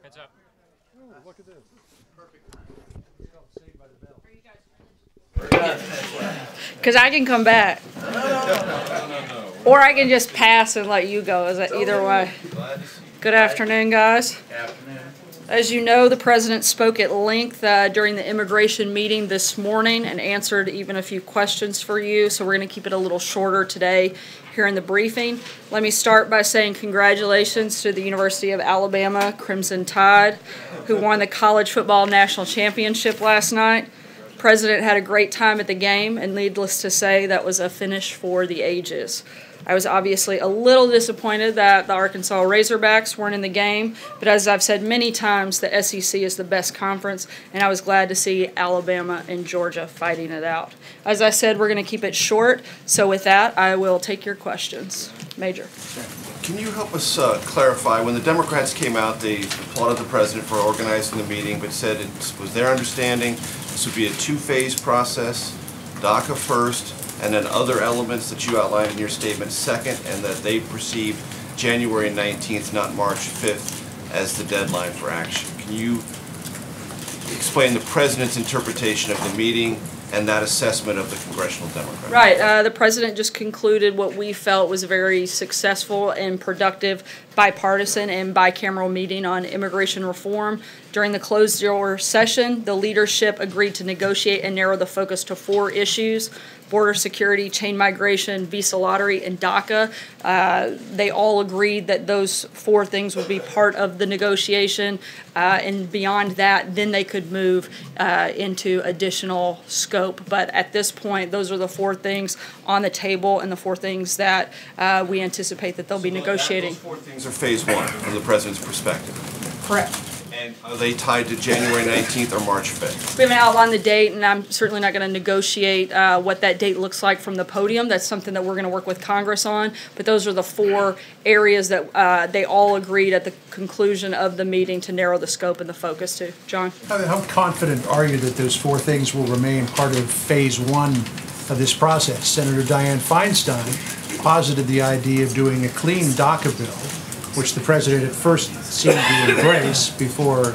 Heads up. Oh, look at this. Perfect. Saved by the bell. Are you guys finished? Because I can come back. No. Or I can just pass and let you go. Is that either way? Good afternoon, guys. Afternoon. As you know, the President spoke at length during the immigration meeting this morning and answered even a few questions for you, so we're going to keep it a little shorter today here in the briefing. Let me start by saying congratulations to the University of Alabama Crimson Tide, who won the college football national championship last night. The President had a great time at the game, and needless to say, that was a finish for the ages. I was obviously a little disappointed that the Arkansas Razorbacks weren't in the game, but as I've said many times, the SEC is the best conference, and I was glad to see Alabama and Georgia fighting it out. As I said, we're going to keep it short, so with that, I will take your questions. Major. Can you help us clarify, when the Democrats came out, they applauded the President for organizing the meeting, but said it was their understanding this would be a two-phase process, DACA first, and then other elements that you outlined in your statement second, and that they perceived January 19th, not March 5th, as the deadline for action. Can you explain the President's interpretation of the meeting and that assessment of the Congressional Democrats? Right. The President just concluded what we felt was a very successful and productive bipartisan and bicameral meeting on immigration reform. During the closed-door session, the leadership agreed to negotiate and narrow the focus to 4 issues: border security, chain migration, visa lottery, and DACA. They all agreed that those 4 things would be part of the negotiation, and beyond that, then they could move into additional scope. But at this point, those are the 4 things on the table and the 4 things that we anticipate that they'll be negotiating. Those 4 things are phase 1 from the President's perspective. Correct. And are they tied to January 19th or March 5th? We haven't outlined the date, and I'm certainly not going to negotiate what that date looks like from the podium. That's something that we're going to work with Congress on. But those are the 4 areas that they all agreed at the conclusion of the meeting to narrow the scope and the focus to. John? How confident are you that those 4 things will remain part of phase 1 of this process? Senator Dianne Feinstein posited the idea of doing a clean DACA bill, which the President at first seemed to embrace before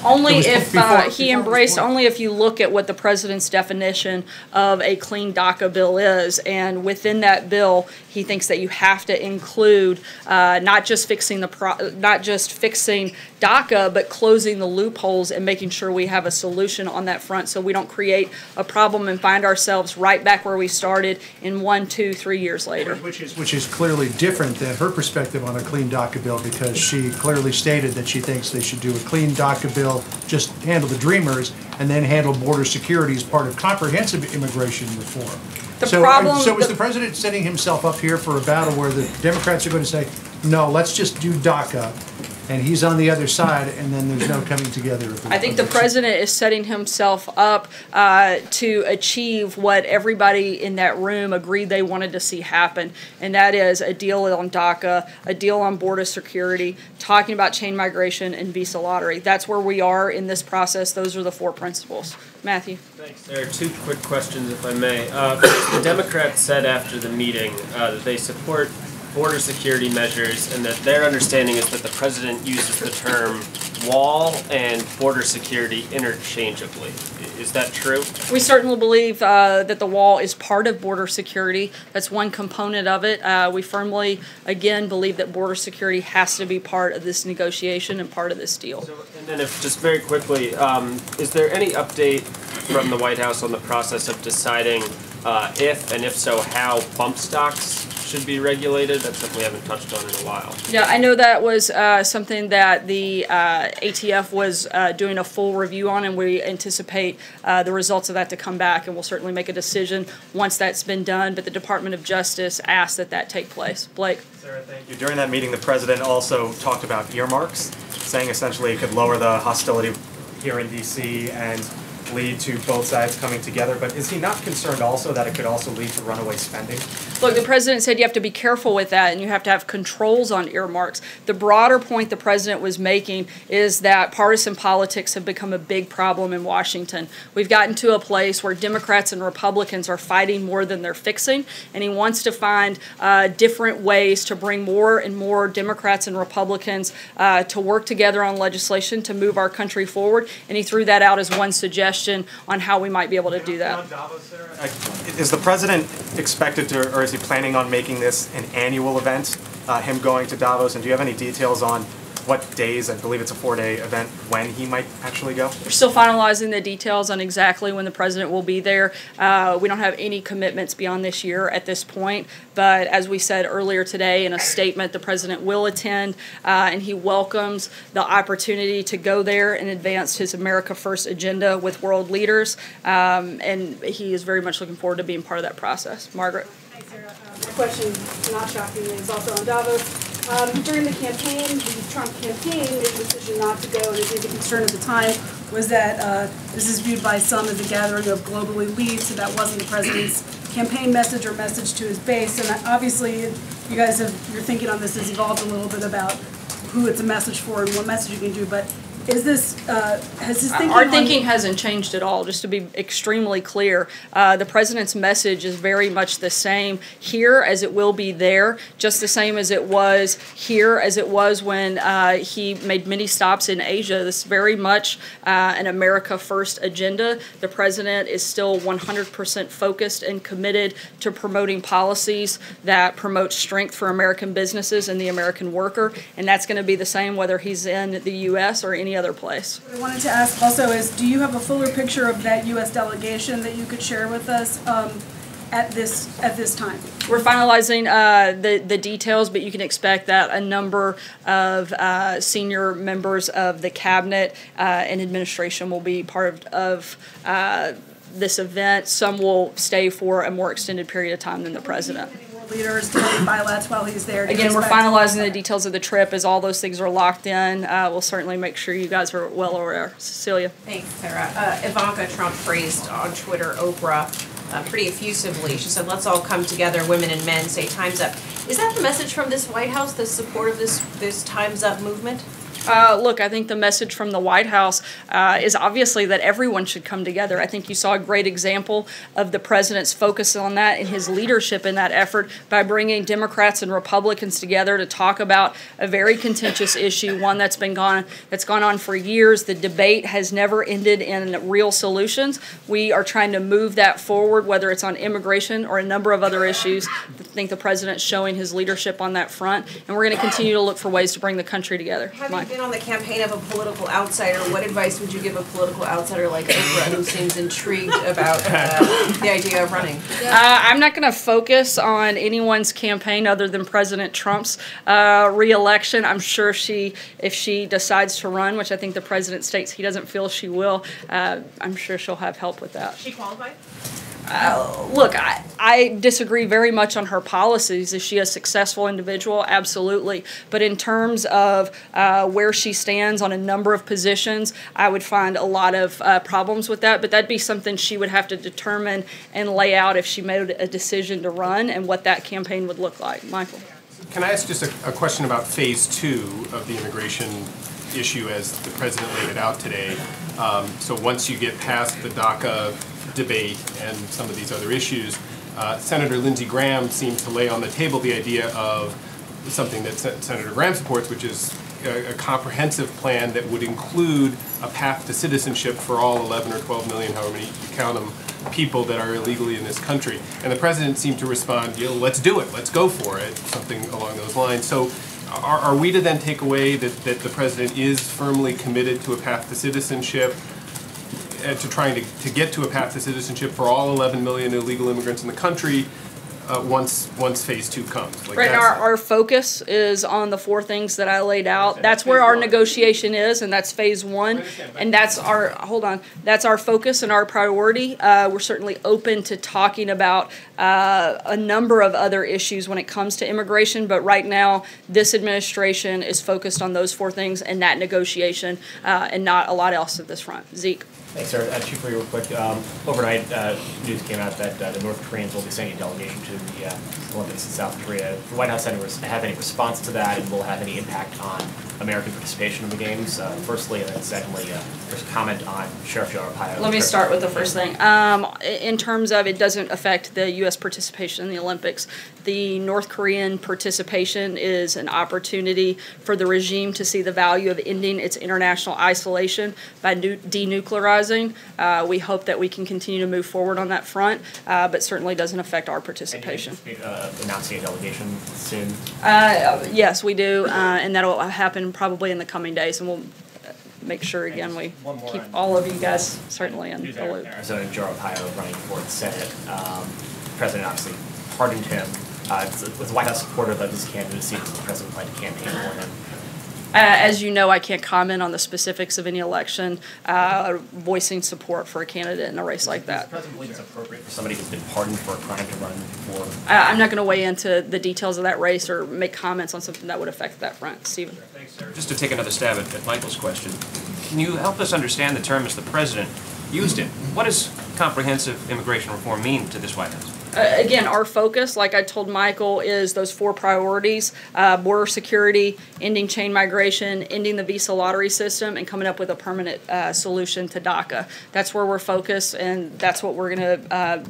only if he embraced, only if you look at what the President's definition of a clean DACA bill is. And within that bill, he thinks that you have to include not just fixing DACA, but closing the loopholes and making sure we have a solution on that front so we don't create a problem and find ourselves right back where we started in 1, 2, 3 years later. Which is clearly different than her perspective on a clean DACA bill, because she clearly stated that she thinks they should do a clean DACA bill, just handle the Dreamers, and then handle border security as part of comprehensive immigration reform. So is the President setting himself up here for a battle where the Democrats are going to say, no, let's just do DACA, and he's on the other side, and then there's no coming together? I think the President is setting himself up to achieve what everybody in that room agreed they wanted to see happen, and that is a deal on DACA, a deal on border security, talking about chain migration and visa lottery. That's where we are in this process. Those are the 4 principles. Matthew. Thanks. There are 2 quick questions, if I may. The Democrats said after the meeting that they support border security measures, and that their understanding is that the President uses the term wall and border security interchangeably. Is that true? We certainly believe that the wall is part of border security. That's one component of it. We firmly, again, believe that border security has to be part of this negotiation and part of this deal. So, and then just very quickly, is there any update from the White House on the process of deciding if, and if so, how bump stocks should be regulated? That's something we haven't touched on in a while. Yeah, I know that was something that the ATF was doing a full review on, and we anticipate the results of that to come back, and we'll certainly make a decision once that's been done, but the Department of Justice asked that that take place. Blake? Sarah, thank you. During that meeting, the President also talked about earmarks, saying essentially it could lower the hostility here in D.C. and lead to both sides coming together, but is he not concerned also that it could also lead to runaway spending? Look, the president said you have to be careful with that and you have to have controls on earmarks. The broader point the president was making is that partisan politics have become a big problem in Washington. We've gotten to a place where Democrats and Republicans are fighting more than they're fixing, and he wants to find different ways to bring more and more Democrats and Republicans to work together on legislation to move our country forward, and he threw that out as one suggestion on how we might be able to do that. Is the president expected to, or is he planning on making this an annual event, him going to Davos? And do you have any details on what days, I believe it's a 4-day event, when he might actually go? We're still finalizing the details on exactly when the president will be there. We don't have any commitments beyond this year at this point, but as we said earlier today in a statement, the president will attend, and he welcomes the opportunity to go there and advance his America First agenda with world leaders, and he is very much looking forward to being part of that process. Margaret? Thanks, Sarah. My question, not shockingly, is also on Davos. During the campaign, the Trump campaign made the decision not to go, and I think the concern at the time was that this is viewed by some as a gathering of global elites, so that wasn't the president's campaign message or message to his base. And obviously, you guys your thinking on this has evolved a little bit about who it's a message for and what message you can do, but is this, has his thinking Our thinking hasn't changed at all, just to be extremely clear. The president's message is very much the same here as it will be there, just the same as it was here as it was when he made many stops in Asia. This is very much an America First agenda. The president is still 100% focused and committed to promoting policies that promote strength for American businesses and the American worker, and that's going to be the same whether he's in the U.S. or any other place. What I wanted to ask also is, do you have a fuller picture of that U.S. delegation that you could share with us at this time? We're finalizing the details, but you can expect that a number of senior members of the cabinet and administration will be part of this event. Some will stay for a more extended period of time than the president. Leaders to bilaterals while he's there. Again, we're finalizing the details of the trip. As all those things are locked in, we'll certainly make sure you guys are well aware. Cecilia. Thanks, Sarah. Ivanka Trump praised on Twitter Oprah pretty effusively. She said, "Let's all come together, women and men, say time's up." Is that the message from this White House, the support of this time's up movement? Look, I think the message from the White House is obviously that everyone should come together. I think you saw a great example of the president's focus on that and his leadership in that effort by bringing Democrats and Republicans together to talk about a very contentious issue, one that's gone on for years. The debate has never ended in real solutions. We are trying to move that forward, whether it's on immigration or a number of other issues. I think the president's showing his leadership on that front, and we're going to continue to look for ways to bring the country together. Have you been on the campaign of a political outsider? What advice would you give a political outsider like Oprah, who seems intrigued about the idea of running? I'm not going to focus on anyone's campaign other than President Trump's re-election. I'm sure if she decides to run, which I think the president states he doesn't feel she will, I'm sure she'll have help with that. Is she qualified? Look, I disagree very much on her policies. Is she a successful individual? Absolutely. But in terms of where she stands on a number of positions, I would find a lot of problems with that. But that'd be something she would have to determine and lay out if she made a decision to run and what that campaign would look like. Michael. Can I ask just a question about phase 2 of the immigration issue as the president laid it out today? So once you get past the DACA debate and some of these other issues, Senator Lindsey Graham seemed to lay on the table the idea of something that Senator Graham supports, which is a comprehensive plan that would include a path to citizenship for all 11 or 12 million, however many you count them, people that are illegally in this country. And the president seemed to respond, let's do it, let's go for it, something along those lines. So are we to then take away that the president is firmly committed to a path to citizenship, to trying to get to a path to citizenship for all 11 million illegal immigrants in the country, once phase 2 comes? Like Right now, that's- our focus is on the 4 things that I laid out. That's where our negotiation is, and that's phase 1. And that's that's our focus and our priority. We're certainly open to talking about a number of other issues when it comes to immigration, but right now, this administration is focused on those 4 things and that negotiation, and not a lot else at this front. Zeke. Thanks, sir. Chief, for you real quick. Overnight, news came out that the North Koreans will be sending a delegation to the Olympics in South Korea. Does the White House have any response to that, and will it have any impact on American participation in the games? Firstly, and then secondly, first comment on Sheriff Joe Arpaio. Let me start with the first thing. In terms of it doesn't affect the U.S. participation in the Olympics. The North Korean participation is an opportunity for the regime to see the value of ending its international isolation by denuclearizing. We hope that we can continue to move forward on that front, but certainly doesn't affect our participation. And you anticipate announcing a delegation soon? Yes, we do, and that'll happen probably in the coming days, and we'll make sure, again, we keep all of you guys certainly in the loop. Arizona Joe Arpaio running for the Senate. The president obviously pardoned him. Was the White House supportive of his candidacy? Does the president plan to campaign for him? As you know, I can't comment on the specifics of any election, voicing support for a candidate in a race like that. Does the president believe it's appropriate for somebody who's been pardoned for a crime to run for? I'm not going to weigh into the details of that race or make comments on something that would affect that front. Stephen. Thanks, sir. Just to take another stab at Michael's question, can you help us understand the term as the president used it? What does comprehensive immigration reform mean to this White House? Again, our focus, like I told Michael, is those 4 priorities: border security, ending chain migration, ending the visa lottery system, and coming up with a permanent solution to DACA. That's where we're focused, and that's what we're going to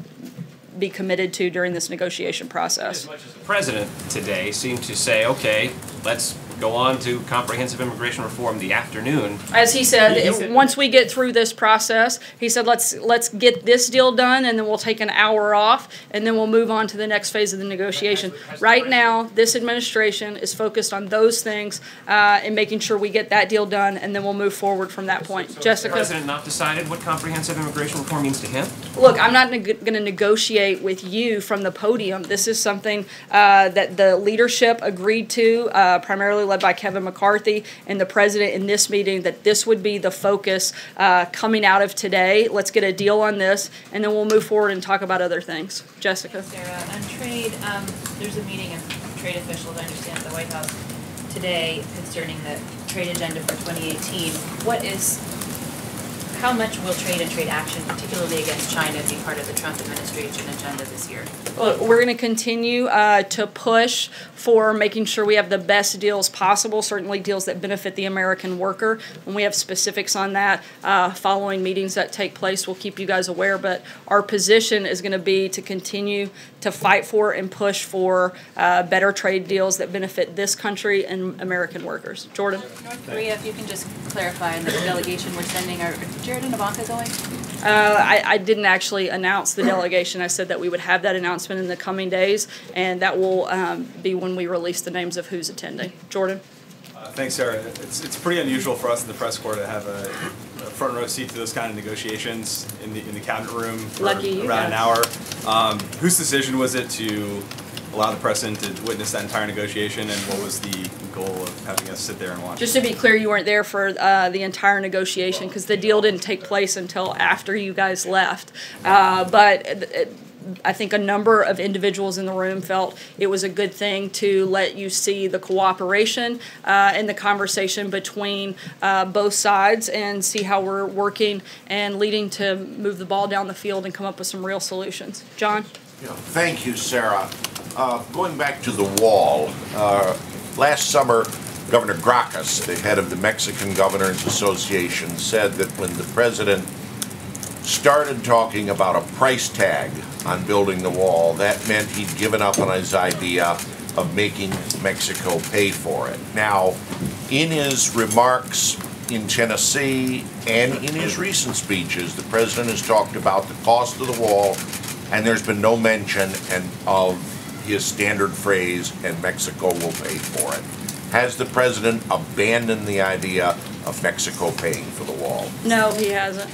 be committed to during this negotiation process. As much as the president today seemed to say, okay, let's go on to comprehensive immigration reform the afternoon. As he said, once we get through this process, he said, let's get this deal done, and then we'll take an hour off, and then we'll move on to the next phase of the negotiation. Right now, this administration is focused on those things and making sure we get that deal done, and then we'll move forward from that point. So Jessica? has the president not decided what comprehensive immigration reform means to him? Look, I'm not going to negotiate with you from the podium. This is something that the leadership agreed to, primarily led by Kevin McCarthy and the president in this meeting, that this would be the focus coming out of today. Let's get a deal on this, and then we'll move forward and talk about other things. Jessica? Sarah, on trade, there's a meeting of trade officials, I understand, at the White House today concerning the trade agenda for 2018. How much will trade and trade action, particularly against China, be part of the Trump administration agenda this year? Well, we're going to continue to push for making sure we have the best deals possible, certainly deals that benefit the American worker. When we have specifics on that following meetings that take place, we'll keep you guys aware. But our position is going to be to continue to fight for and push for better trade deals that benefit this country and American workers. Jordan? North Korea, if you can just clarify, in the delegation we're sending, are Jared and Ivanka going? I didn't actually announce the delegation. I said that we would have that announcement in the coming days, and that will be when we release the names of who's attending. Jordan? Thanks, Sarah. It's pretty unusual for us in the press corps to have a front row seat to those kind of negotiations in the cabinet room for around an hour. Whose decision was it to allow the president to witness that entire negotiation, and what was the goal of having us sit there and watch? Just to be clear, you weren't there for the entire negotiation because the deal didn't take place until after you guys left. But I think a number of individuals in the room felt it was a good thing to let you see the cooperation and the conversation between both sides and see how we're working and leading to move the ball down the field and come up with some real solutions. John? Yeah, thank you, Sarah. Going back to the wall, last summer, Governor Gracchus, the head of the Mexican Governors Association, said that when the president started talking about a price tag on building the wall, that meant he'd given up on his idea of making Mexico pay for it. Now, in his remarks in Tennessee and in his recent speeches, the president has talked about the cost of the wall, and there's been no mention of his standard phrase, and Mexico will pay for it. Has the president abandoned the idea of Mexico paying for the wall? No, he hasn't.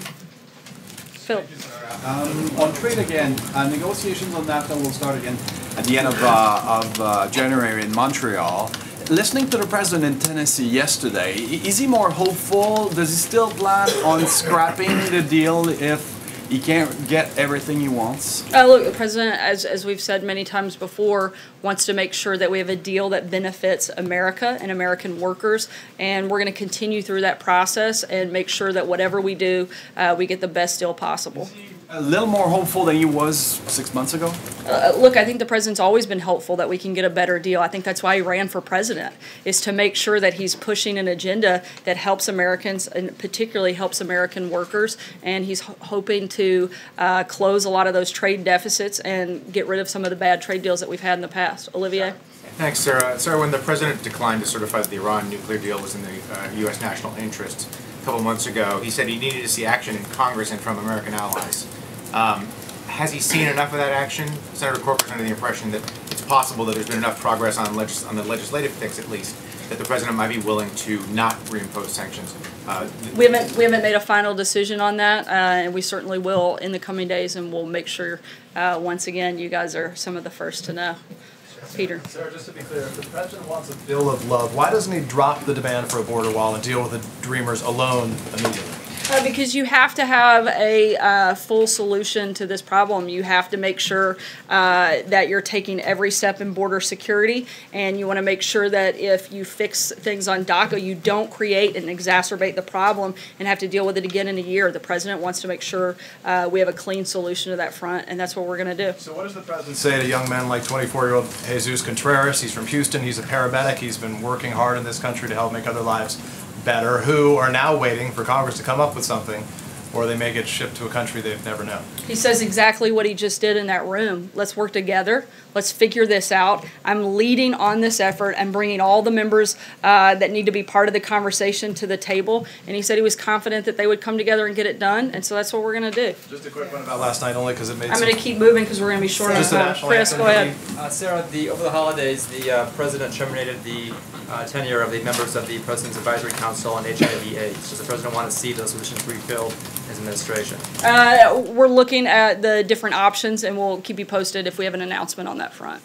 Phil? On trade again, negotiations on NAFTA will start again. at the end of January in Montreal. Listening to the president in Tennessee yesterday, is he more hopeful? Does he still plan on scrapping the deal if he can't get everything he wants? Look, the president, as we've said many times before, wants to make sure that we have a deal that benefits America and American workers, and we're going to continue through that process and make sure that whatever we do, we get the best deal possible. A little more hopeful than he was 6 months ago? Look, I think the president's always been hopeful that we can get a better deal. I think that's why he ran for president, is to make sure that he's pushing an agenda that helps Americans and particularly helps American workers. And he's hoping to close a lot of those trade deficits and get rid of some of the bad trade deals that we've had in the past. Olivier? Thanks, Sarah. Sarah, when the president declined to certify that the Iran nuclear deal was in the U.S. national interest a couple months ago, he said he needed to see action in Congress and from American allies. Has he seen enough of that action? Senator Corker's under the impression that it's possible that there's been enough progress on the legislative fix, at least, that the president might be willing to not reimpose sanctions. We haven't made a final decision on that, and we certainly will in the coming days, and we'll make sure, once again, you guys are some of the first to know. Peter. Sarah, just to be clear, if the president wants a bill of love, why doesn't he drop the demand for a border wall and deal with the Dreamers alone immediately? Because you have to have a full solution to this problem. You have to make sure that you're taking every step in border security, and you want to make sure that if you fix things on DACA, you don't create and exacerbate the problem and have to deal with it again in a year. The president wants to make sure we have a clean solution to that front, and that's what we're going to do. So what does the president say to young men like 24-year-old Jesus Contreras? He's from Houston. He's a paramedic. He's been working hard in this country to help make other lives better, who are now waiting for Congress to come up with something, or they may get shipped to a country they've never known. He says exactly what he just did in that room. Let's work together. Let's figure this out. I'm leading on this effort and bringing all the members that need to be part of the conversation to the table. And he said he was confident that they would come together and get it done. And so that's what we're going to do. Just a quick one about last night, only because it made. I'm going to keep moving because we're going to be short on time. Chris, go ahead. Sarah, over the holidays, the president terminated the tenure of the members of the President's Advisory Council on HIV/AIDS. Does the president want to see those positions refilled in his administration? We're looking at the different options, and we'll keep you posted if we have an announcement on that front.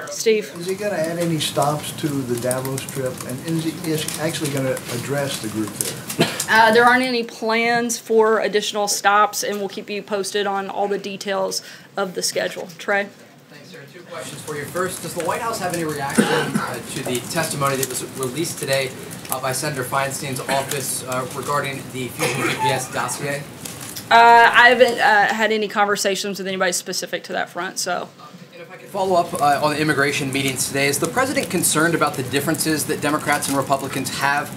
Steve? Is he going to add any stops to the Davos trip, and is he actually going to address the group there? There aren't any plans for additional stops, and we'll keep you posted on all the details of the schedule. Trey? Thanks, Sarah. Two questions for you. First, does the White House have any reaction to the testimony that was released today by Senator Feinstein's office regarding the Fusion GPS dossier? I haven't had any conversations with anybody specific to that front, so. And if I could follow up on the immigration meetings today, is the president concerned about the differences that Democrats and Republicans have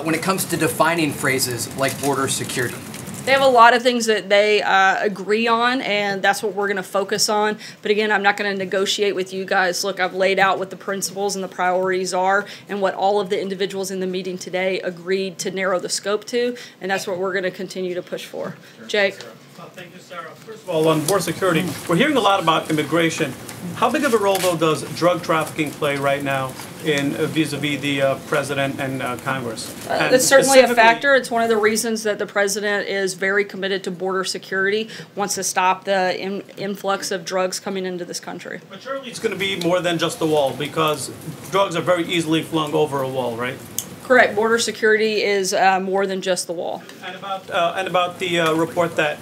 when it comes to defining phrases like border security? They have a lot of things that they agree on, and that's what we're going to focus on. But again, I'm not going to negotiate with you guys. Look, I've laid out what the principles and the priorities are and what all of the individuals in the meeting today agreed to narrow the scope to, and that's what we're going to continue to push for. Jake? Thank you, Sarah. First of all, on border security, we're hearing a lot about immigration. How big of a role, though, does drug trafficking play right now in vis-a-vis the president and Congress? It's certainly a factor. It's one of the reasons that the president is very committed to border security, wants to stop the influx of drugs coming into this country. But surely it's going to be more than just the wall, because drugs are very easily flung over a wall, right? Correct. Border security is more than just the wall. And about the report that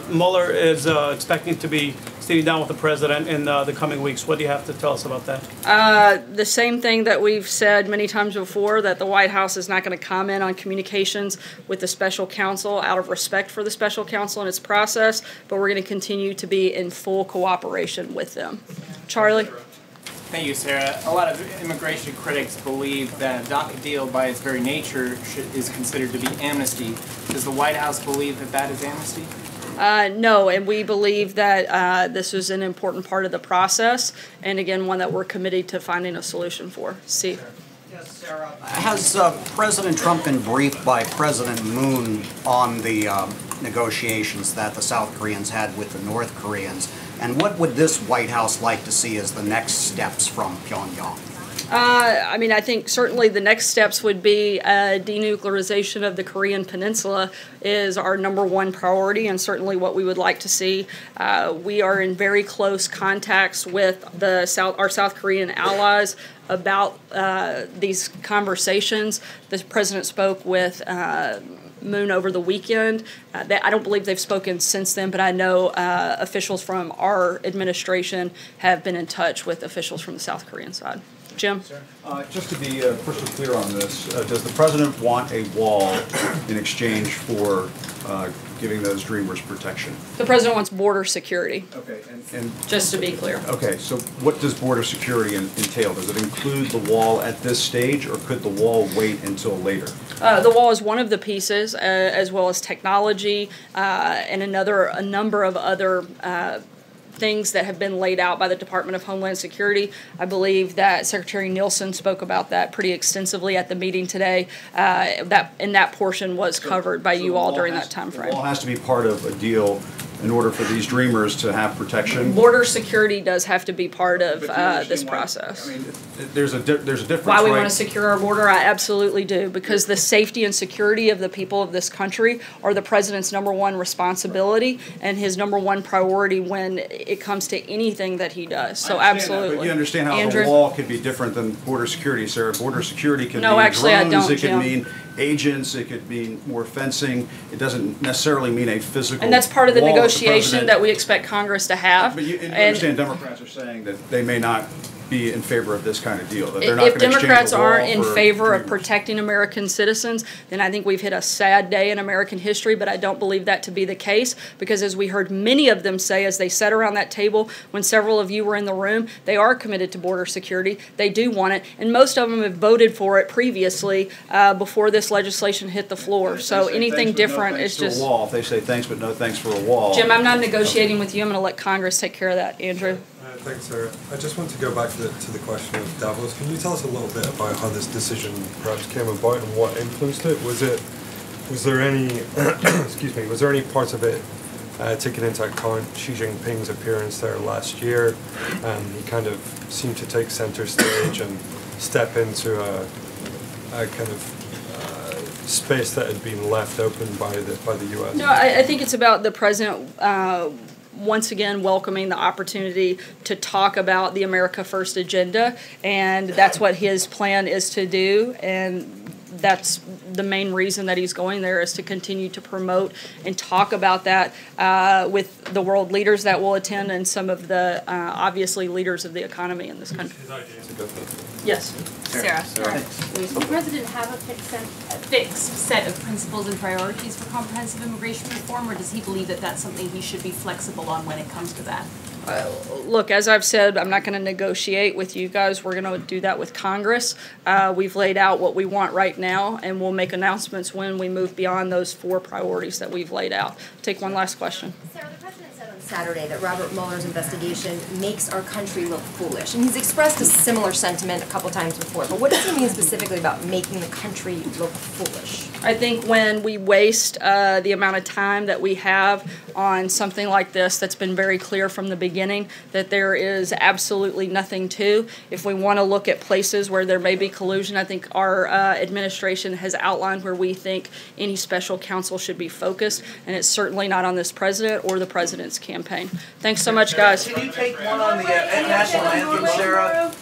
Mueller is expecting to be sitting down with the president in the coming weeks. What do you have to tell us about that? The same thing that we've said many times before, that the White House is not going to comment on communications with the special counsel out of respect for the special counsel and its process, but we're going to continue to be in full cooperation with them. Charlie? Thank you, Sarah. A lot of immigration critics believe that a DACA deal by its very nature is considered to be amnesty. Does the White House believe that that is amnesty? No, and we believe that this is an important part of the process, and again, one that we're committed to finding a solution for. Steve? Yes, Sarah. Has President Trump been briefed by President Moon on the negotiations that the South Koreans had with the North Koreans? And what would this White House like to see as the next steps from Pyongyang? I mean, I think certainly the next steps would be denuclearization of the Korean Peninsula is our #1 priority, and certainly what we would like to see. We are in very close contacts with our South Korean allies about these conversations. The president spoke with Moon over the weekend. I don't believe they've spoken since then, but I know officials from our administration have been in touch with officials from the South Korean side. Jim? Just to be crystal clear on this, does the president want a wall in exchange for giving those dreamers protection? The president wants border security. Okay, and just to be clear. Okay, so what does border security entail? Does it include the wall at this stage, or could the wall wait until later? The wall is one of the pieces, as well as technology and a number of other things that have been laid out by the Department of Homeland Security. I believe that Secretary Nielsen spoke about that pretty extensively at the meeting today. That portion was covered by you all during that time frame. The wall has to be part of a deal in order for these dreamers to have protection. Border security does have to be part of this process. I mean, there's a difference. Why we want to secure our border? I absolutely do, because the safety and security of the people of this country are the president's #1 responsibility and his #1 priority when it comes to anything that he does. So absolutely. But you understand how Andrew? the wall could be different than border security, Sarah. Border security can No, mean actually, I drones, don't, it could Jim. mean agents, it could mean more fencing. It doesn't necessarily mean a physical And that's part of the wall negotiation that we expect Congress to have. But you understand Democrats are saying that they may not be in favor of this kind of deal, that they're not If going to exchange Democrats the wall aren't in for favor of dreamers. protecting American citizens, then I think we've hit a sad day in American history, but I don't believe that to be the case, because as we heard many of them say as they sat around that table when several of you were in the room, they are committed to border security. They do want it, and most of them have voted for it previously before this legislation hit the floor. So anything different is just... a wall. If they say thanks but no thanks for a wall. Jim, I'm not negotiating with you. I'm going to let Congress take care of that. Andrew? Thanks, Sarah. I just want to go back to the question of Davos. Can you tell us a little bit about how this decision perhaps came about and what influenced it? Was there any excuse me, was there any parts of it taking into account Xi Jinping's appearance there last year? He kind of seemed to take center stage and step into a kind of space that had been left open by the U.S. No, I think it's about the president once again welcoming the opportunity to talk about the America First agenda, and that's what his plan is to do, and that's the main reason that he's going there, is to continue to promote and talk about that with the world leaders that will attend and some of the obviously leaders of the economy in this country. Yes. Sarah. Does the president have a fixed set of principles and priorities for comprehensive immigration reform, or does he believe that that's something he should be flexible on when it comes to that? Look, as I've said, I'm not going to negotiate with you guys. We're going to do that with Congress. We've laid out what we want right now, and we'll make announcements when we move beyond those 4 priorities that we've laid out. Take one last question. Sarah, the president said on Saturday that Robert Mueller's investigation makes our country look foolish. And he's expressed a similar sentiment a couple times before. But what does he mean specifically about making the country look foolish? I think when we waste the amount of time that we have on something like this that's been very clear from the beginning that there is absolutely nothing to. If we want to look at places where there may be collusion, I think our administration has outlined where we think any special counsel should be focused, and it's certainly not on this president or the president's campaign. Thanks so much, guys. Can you take one on the national anthem, Sarah?